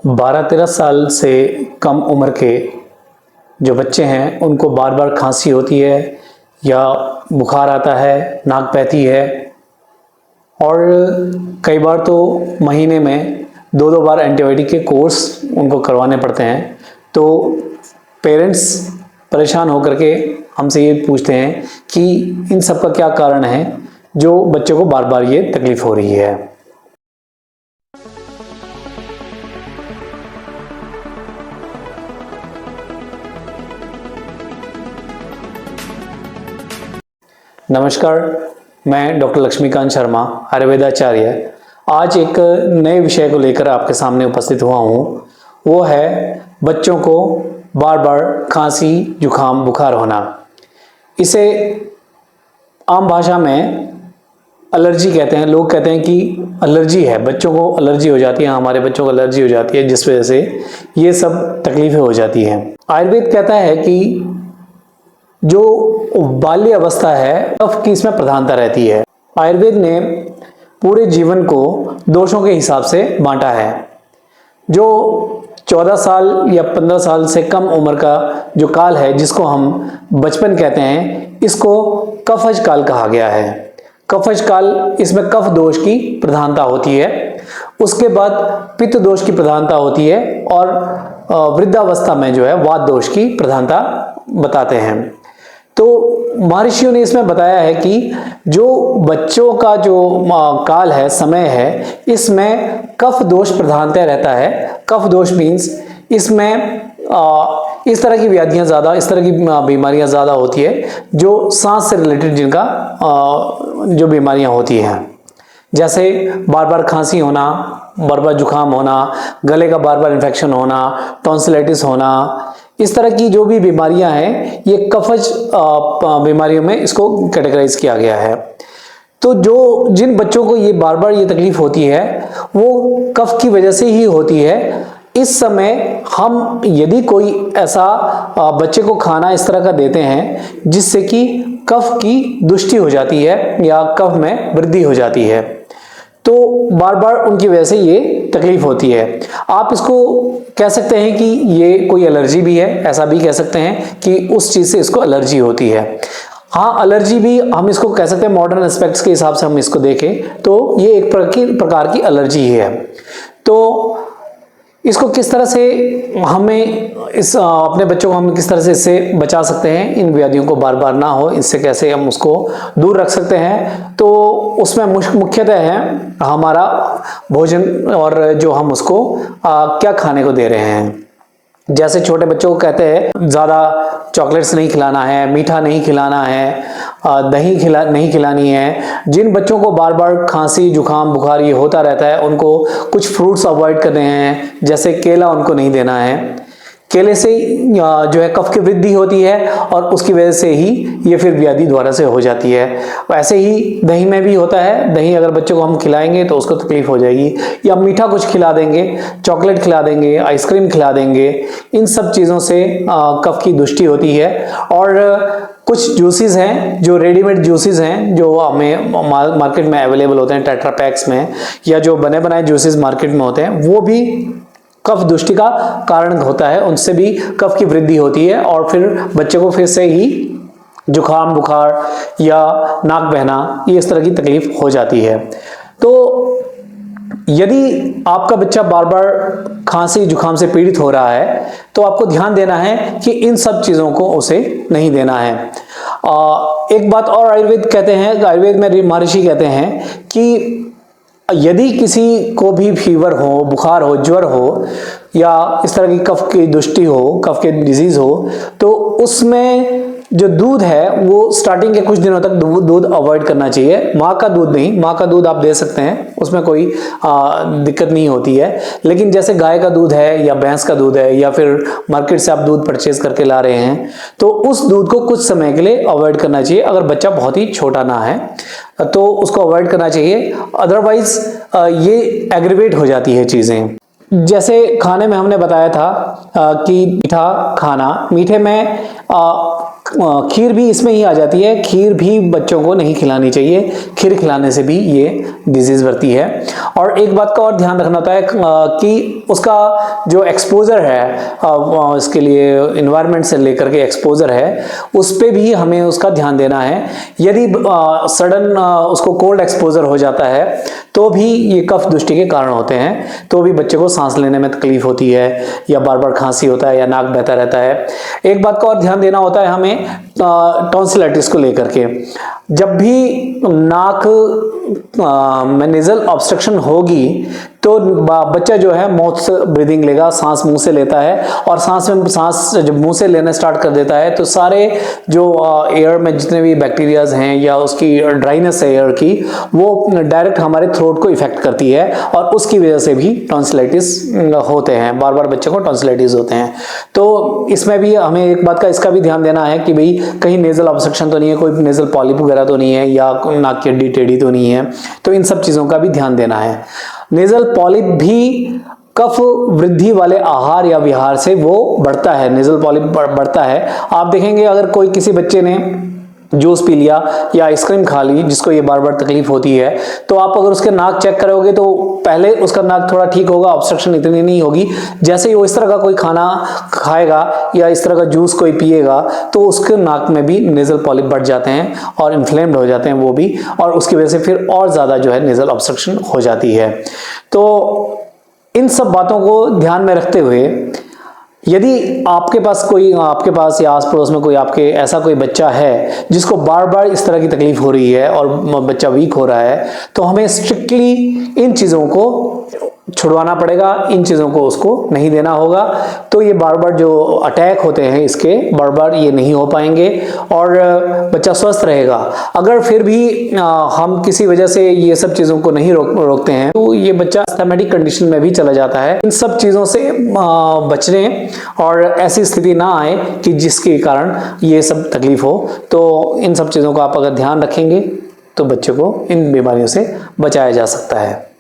12-13 साल से कम उम्र के जो बच्चे हैं उनको बार बार खांसी होती है या बुखार आता है, नाक बहती है और कई बार तो महीने में 2-2 बार एंटीबायोटिक के कोर्स उनको करवाने पड़ते हैं। तो पेरेंट्स परेशान होकर के हमसे ये पूछते हैं कि इन सब का क्या कारण है जो बच्चों को बार बार ये तकलीफ हो रही है। नमस्कार, मैं डॉक्टर लक्ष्मीकांत शर्मा, आयुर्वेदाचार्य। आज एक नए विषय को लेकर आपके सामने उपस्थित हुआ हूँ। वो है बच्चों को बार बार खांसी, जुखाम, बुखार होना। इसे आम भाषा में एलर्जी कहते हैं। लोग कहते हैं कि एलर्जी है, बच्चों को एलर्जी हो जाती है, हमारे बच्चों को एलर्जी हो जाती है, जिस वजह से ये सब तकलीफें हो जाती हैं। आयुर्वेद कहता है कि जो बाल्य अवस्था है कफ की इसमें प्रधानता रहती है। आयुर्वेद ने पूरे जीवन को दोषों के हिसाब से बांटा है। जो 14 साल या 15 साल से कम उम्र का जो काल है, जिसको हम बचपन कहते हैं, इसको कफज काल कहा गया है। कफज काल, इसमें कफ दोष की प्रधानता होती है। उसके बाद पित्त दोष की प्रधानता होती है और वृद्धावस्था में जो है वात दोष की प्रधानता बताते हैं। तो महर्षियों ने इसमें बताया है कि जो बच्चों का जो काल है, समय है, इसमें कफ दोष प्रधानता रहता है। कफ दोष मीन्स इसमें इस तरह की व्याधियां ज़्यादा, इस तरह की बीमारियां ज़्यादा होती है जो सांस से रिलेटेड, जिनका जो बीमारियां होती हैं, जैसे बार बार खांसी होना, बार बार जुकाम होना, गले का बार बार इन्फेक्शन होना, टॉन्सिलाइटिस होना, इस तरह की जो भी बीमारियां हैं, ये कफज बीमारियों में इसको कैटेगराइज किया गया है। तो जिन बच्चों को ये बार बार ये तकलीफ होती है वो कफ की वजह से ही होती है। इस समय हम यदि कोई ऐसा बच्चे को खाना इस तरह का देते हैं जिससे कि कफ की दुष्टि हो जाती है या कफ में वृद्धि हो जाती है, तो बार बार उनकी वजह से ये तकलीफ होती है। आप इसको कह सकते हैं कि ये कोई एलर्जी भी है, ऐसा भी कह सकते हैं कि उस चीज़ से इसको एलर्जी होती है। हाँ, एलर्जी भी हम इसको कह सकते हैं, मॉडर्न एस्पेक्ट्स के हिसाब से हम इसको देखें तो ये एक प्रकार की एलर्जी ही है। तो इसको किस तरह से हमें अपने बच्चों को हम किस तरह से इससे बचा सकते हैं, इन व्याधियों को बार बार ना हो, इससे कैसे हम उसको दूर रख सकते हैं, तो उसमें मुख्यतः है हमारा भोजन और जो हम उसको क्या खाने को दे रहे हैं। जैसे छोटे बच्चों को कहते हैं ज़्यादा चॉकलेट्स नहीं खिलाना है, मीठा नहीं खिलाना है, दही नहीं खिलानी है। जिन बच्चों को बार बार खांसी, जुकाम, बुखार ये होता रहता है, उनको कुछ फ्रूट्स अवॉइड करने हैं। जैसे केला उनको नहीं देना है। केले से जो है कफ की वृद्धि होती है और उसकी वजह से ही ये फिर व्याधि दोबारा से हो जाती है। ऐसे ही दही में भी होता है। दही अगर बच्चों को हम खिलाएंगे तो उसको तकलीफ हो जाएगी, या मीठा कुछ खिला देंगे, चॉकलेट खिला देंगे, आइसक्रीम खिला देंगे, इन सब चीज़ों से कफ की दुष्टि होती है। और कुछ जूसेस हैं, जो रेडीमेड जूसेस हैं, जो हमें मार्केट में अवेलेबल होते हैं टेट्रा पैक्स में, या जो बने बनाए जूसेस मार्केट में होते हैं, वो भी कफ दुष्टि का कारण होता है। उनसे भी कफ की वृद्धि होती है और फिर बच्चे को फिर से ही जुकाम, बुखार या नाक बहना, ये इस तरह की तकलीफ हो जाती है। तो यदि आपका बच्चा बार बार खांसी, जुकाम से पीड़ित हो रहा है तो आपको ध्यान देना है कि इन सब चीज़ों को उसे नहीं देना है। एक बात और आयुर्वेद कहते हैं, आयुर्वेद में महर्षि कहते हैं कि यदि किसी को भी फीवर हो, बुखार हो, ज्वर हो, या इस तरह की कफ की दुष्टि हो, कफ के डिजीज हो, तो उसमें जो दूध है वो स्टार्टिंग के कुछ दिनों तक दूध अवॉइड करना चाहिए। माँ का दूध नहीं, माँ का दूध आप दे सकते हैं, उसमें कोई दिक्कत नहीं होती है। लेकिन जैसे गाय का दूध है या भैंस का दूध है, या फिर मार्केट से आप दूध परचेज करके ला रहे हैं, तो उस दूध को कुछ समय के लिए अवॉइड करना चाहिए। अगर बच्चा बहुत ही छोटा ना है तो उसको अवॉइड करना चाहिए, अदरवाइज ये एग्रीवेट हो जाती है चीज़ें। जैसे खाने में हमने बताया था कि मीठा खाना, मीठे में खीर भी इसमें ही आ जाती है। खीर भी बच्चों को नहीं खिलानी चाहिए, खीर खिलाने से भी ये डिजीज बढ़ती है। और एक बात का और ध्यान रखना होता है कि उसका जो एक्सपोजर है, इसके लिए इन्वायरमेंट से लेकर के एक्सपोजर है, उस पे भी हमें उसका ध्यान देना है। यदि सडन उसको कोल्ड एक्सपोजर हो जाता है तो भी ये कफ दृष्टि के कारण होते हैं, तो भी बच्चे को सांस लेने में तकलीफ होती है, या बार बार खांसी होता है, या नाक बहता रहता है। एक बात का और ध्यान देना होता है हमें टॉन्सिलाइटिस को लेकर के। जब भी नाक में नेजल ऑब्स्ट्रक्शन होगी तो बच्चा जो है माउथ से ब्रीदिंग लेगा, सांस मुंह से लेता है, और सांस जब मुंह से लेना स्टार्ट कर देता है तो सारे जो एयर में जितने भी बैक्टीरियाज हैं या उसकी ड्राइनेस है एयर की, वो डायरेक्ट हमारे थ्रोट को इफेक्ट करती है, और उसकी वजह से भी टॉन्सिलाइटिस होते हैं, बार बार बच्चे को टॉन्सिलाइटिस होते हैं। तो इसमें भी हमें एक बात का इसका भी ध्यान देना है कि भाई कहीं नेजल ऑब्स्ट्रक्शन तो नहीं है, कोई नेजल पॉलिप वगैरह तो नहीं है, या नाक की हड्डी टेढ़ी तो नहीं है, तो इन सब चीज़ों का भी ध्यान देना है। नेजल पॉलिप भी कफ वृद्धि वाले आहार या विहार से वो बढ़ता है, नेजल पॉलिप बढ़ता है। आप देखेंगे अगर कोई किसी बच्चे ने जूस पी लिया या आइसक्रीम खा ली जिसको ये बार बार तकलीफ होती है, तो आप अगर उसके नाक चेक करोगे तो पहले उसका नाक थोड़ा ठीक होगा, ऑब्स्ट्रक्शन इतनी नहीं होगी। जैसे ही वो इस तरह का कोई खाना खाएगा या इस तरह का जूस कोई पिएगा तो उसके नाक में भी नेजल पॉलिप बढ़ जाते हैं और इन्फ्लेम्ड हो जाते हैं वो भी, और उसकी वजह से फिर और ज़्यादा जो है नेजल ऑब्स्ट्रक्शन हो जाती है। तो इन सब बातों को ध्यान में रखते हुए यदि आपके पास या आस पड़ोस में कोई आपके ऐसा कोई बच्चा है जिसको बार बार इस तरह की तकलीफ हो रही है और बच्चा वीक हो रहा है, तो हमें स्ट्रिक्टली इन चीज़ों को छुड़वाना पड़ेगा, इन चीज़ों को उसको नहीं देना होगा। तो ये बार बार जो अटैक होते हैं इसके बार बार ये नहीं हो पाएंगे और बच्चा स्वस्थ रहेगा। अगर फिर भी हम किसी वजह से ये सब चीज़ों को नहीं रोकते हैं तो ये बच्चा अस्थमैटिक कंडीशन में भी चला जाता है। इन सब चीज़ों से बचने और ऐसी स्थिति ना आए कि जिसके कारण ये सब तकलीफ हो, तो इन सब चीज़ों को आप अगर ध्यान रखेंगे तो बच्चे को इन बीमारियों से बचाया जा सकता है।